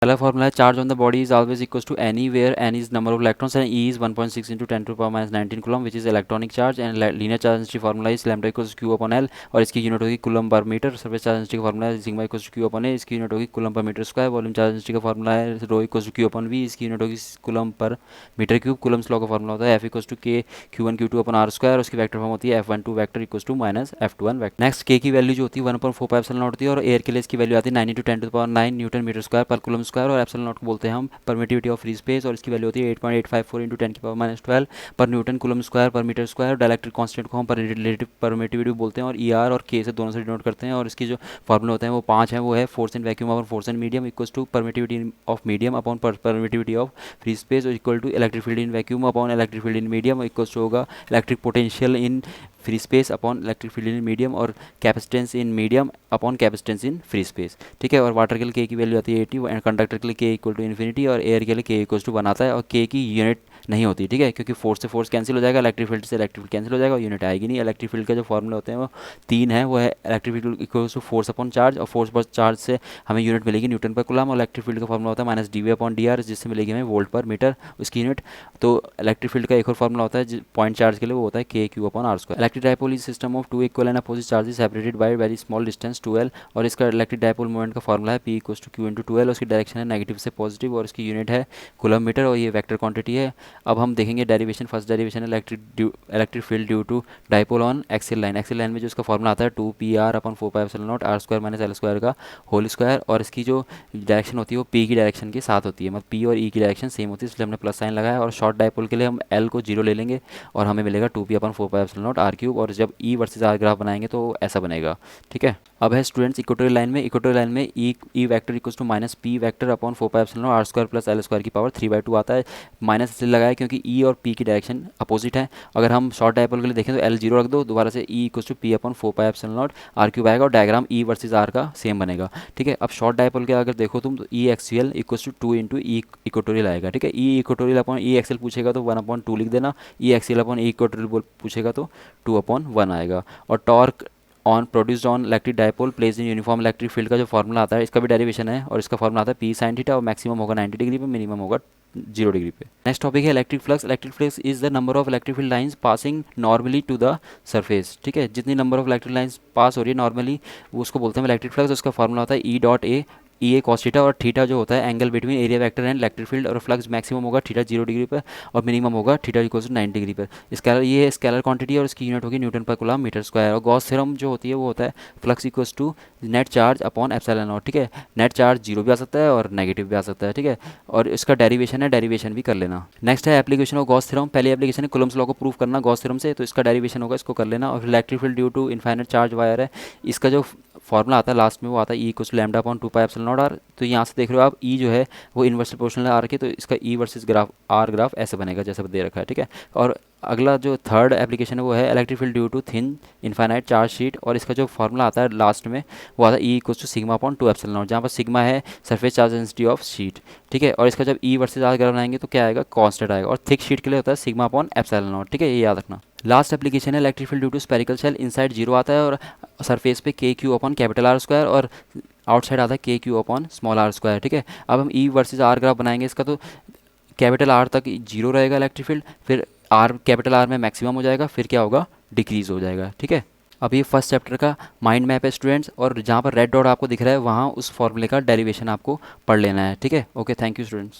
पहला फॉर्मूला है charge on the body is always equal to n e where N is number of electrons and E is 1.6 into 10⁻⁹ coulomb which is electronic charge and linear charge density formula is lambda equal Q upon L और इसकी unit होगी coulomb per metre. Surface charge density का formula है sigma equal Q upon A, इसकी unit होगी coulomb per metre square. Volume charge density का formula है rho equal Q upon V, इसकी यूनिट होगी coulomb per metre cube. Coulomb's law का formula होता है F equal to K Q1 Q2 upon R square, उसकी vector form होती है F12 vector equal to minus F21 vector. Next K की value जो होती है 1/4 एप्सिलॉन नॉट होती है और एयर के लिए इसकी वैल्यू आती है 9 × 10⁹ न्यूटन मीटर स्क्वायर पर कूलम स्क्वायर और एप्सिलॉन नॉट को बोलते हैं हम परमिटिविटी ऑफ फ्री स्पेस और इसकी वैल्यू होती है 8.854 × 10⁻12 पर न्यूटन कूलम स्क्वायर पर मीटर स्क्वायर। डाइलेक्ट्रिक कांस्टेंट को हम रिलेटिव परमिटिविटी बोलते हैं और ई आर और के से दोनों से डिनोट करते हैं और इसकी जो फॉर्मूला होते हैं वो 5 हैं, वो है force in vacuum upon force in medium equal to permittivity of medium upon permittivity of free space और equal to electric field in vacuum upon electric field in medium equal to होगा electric potential in free space upon electric field in medium और capacitance in medium upon capacitance in free space. ठीक है, और water के लिए के की value आती है 80 एंड कंडक्टर के लिए के इक्वल टू इन्फिनिटी और एयर के लिए के इक्वल टू 1 आता है और के की यूनिट नहीं होती। ठीक है, क्योंकि फोर्स से फोर्स कैंसिल हो जाएगा, इलेक्ट्रिक फील्ड से इलेक्ट्रिक फील्ड कैंसिल हो जाएगा और यूनिट आएगी नहीं। इलेक्ट्रिक फील्ड का जो फॉर्मूला होते हैं वो 3 है, वो है electric field equal to force upon charge और फोर्स पर चार्ज से हमें यूनिट मिलेगी न्यूटन पर कूलम और इलेक्ट्रिक फील्ड का फॉर्मूला होता है minus D V upon D R, जिससे मिलेगी हमें वोल्ट पर मीटर उसकी यूनिट। तो इलेक्ट्रिक फील्ड का एक और फॉर्मूला होता है पॉइंट चार्ज के लिए, वो होता है K Q upon R square. Electric dipole is system of two equal and opposite charges separated by very small distance 2l और इसका इलेक्ट्रिक डायपोल मोमेंट का फॉर्मूला है P equal to Q into 2l। उसकी direction है negative से positive और इसकी unit है कूलम मीटर और ये वेक्टर क्वांटिटी है। अब हम देखेंगे डेरिवेशन। फर्स्ट डेरिवेशन है electric field due to dipole on axial line. Axial line में जो इसका फॉर्मूला आता है 2pr upon 4πε0 r square minus l square का होल स्क्वायर और इसकी जो डायरेक्शन होती है वो p की डायरेक्शन के साथ होती है, मतलब p और e की डायरेक्शन सेम होती है, इसलिए हमने प्लस साइन लगाया। और शॉर्ट डायपोल के लिए हम l को 0 ले लेंगे और हमें मिलेगा 2p अपॉन 4πε0 r क्यूब और जब e वर्सेस r ग्राफ बनाएंगे तो ऐसा बनेगा। ठीक है, अब है स्टूडेंट्स इक्वेटोरियल लाइन में। इक्वेटोरियल लाइन में E vector equal to minus P vector upon 4πε0 r square plus l square की पावर 3/2 आता है। माइनस इसलिए लगाया क्योंकि ई और पी की डायरेक्शन अपोजिट है। अगर हम शॉर्ट डायपोल के लिए देखें तो l 0 रख दो, दोबारा से E equal to P upon 4πε0 r cube आएगा और डायग्राम ई वर्सेज आर का सेम बनेगा। ठीक है, अब शॉर्ट डायपोल के अगर देखो तुम तो E axial equal to 2 into E equatorial आएगा। ठीक है, E equatorial upon E axial पूछेगा तो 1/2 लिख देना, E axial upon E equatorial पूछेगा तो 2/1 आएगा। और torque on produced on electric dipole place in uniform electric field का जो फॉर्मूला आता है इसका भी डेरिवेशन है और इसका फॉर्मूला आता है पी साइन थीटा और मैक्सिमम होगा 90 डिग्री पे, मिनिमम होगा 0 डिग्री पे। नेक्स्ट टॉपिक है electric flux. Electric flux is the number of electric field lines passing normally to the surface. ठीक है, जितनी number of electric lines pass हो रही है नॉर्मली वो उसको बोलते हैं इलेक्ट्रिक फ्लक्स। उसका फॉर्मूला होता है E dot A E A cos theta और थीटा जो होता है angle between area vector and electric field और फ्लक्स मैक्सिमम होगा थीटा 0 डिग्री पर और मिनिमम होगा थीटा इक्वल टू 90 डिग्री पर। स्केलर ये है स्केलर क्वांटिटी और इसकी यूनिट होगी newton per coulomb metre square. और गॉस थ्योरम जो होती है वो होता है flux equals to net charge upon epsilon nought. ठीक है, नेट चार्ज 0 भी आ सकता है और नेगेटिव भी आ सकता है। ठीक है, और इसका डेरिवेशन है, डेरिवेशन भी कर लेना। नेक्स्ट है एप्लीकेशन ऑफ गॉस थ्योरम। पहली एप्लीकेशन है कूलम्स लॉ को प्रूव करना गॉस थ्योरम से, तो इसका डेरिवेशन होगा, इसको कर लेना। और electric field due to infinite charge wire है, इसका जो फॉर्मूला आता है लास्ट में वो आता है E equals to lambda upon 2πε0 r। तो यहाँ से देख रहे हो आप ई जो है वो इन्वर्सली प्रोपोर्शनल है आर के, तो इसका ई वर्सेस ग्राफ आर ग्राफ ऐसे बनेगा जैसा दे रखा है। ठीक है, और अगला जो थर्ड एप्लीकेशन है वो है electric field due to thin infinite charge sheet और इसका जो फॉर्मूला आता है लास्ट में वो आता है E equals to sigma upon 2ε0, जहाँ पर सिग्मा है surface charge density of sheet. ठीक है, और इसका जब ई वर्सेस आर ग्राफ बनाएंगे तो क्या आएगा, कांस्टेंट आएगा। और थिक शीट के लिए होता है सिग्मा अपॉन एप्सिलॉन। ठीक है, ये याद रखना। लास्ट एप्लीकेशन है electric field due to spherical shell. Inside 0 आता है और सरफेस पे K Q upon capital R square और आउटसाइड आता है K Q upon small R square. ठीक है, अब हम ई वर्सेस आर ग्राफ बनाएंगे इसका, तो कैपिटल आर तक 0 रहेगा इलेक्ट्रिक फील्ड, फिर आर कैपिटल आर में मैक्सिमम हो जाएगा, फिर क्या होगा, डिक्रीज हो जाएगा। ठीक है, अब ये फर्स्ट चैप्टर का माइंड मैप है स्टूडेंट्स और जहाँ पर रेड डॉट आपको दिख रहा है वहाँ उस फॉर्मूले का डेरिवेशन आपको पढ़ लेना है। ठीक है, ओके, थैंक यू स्टूडेंट्स।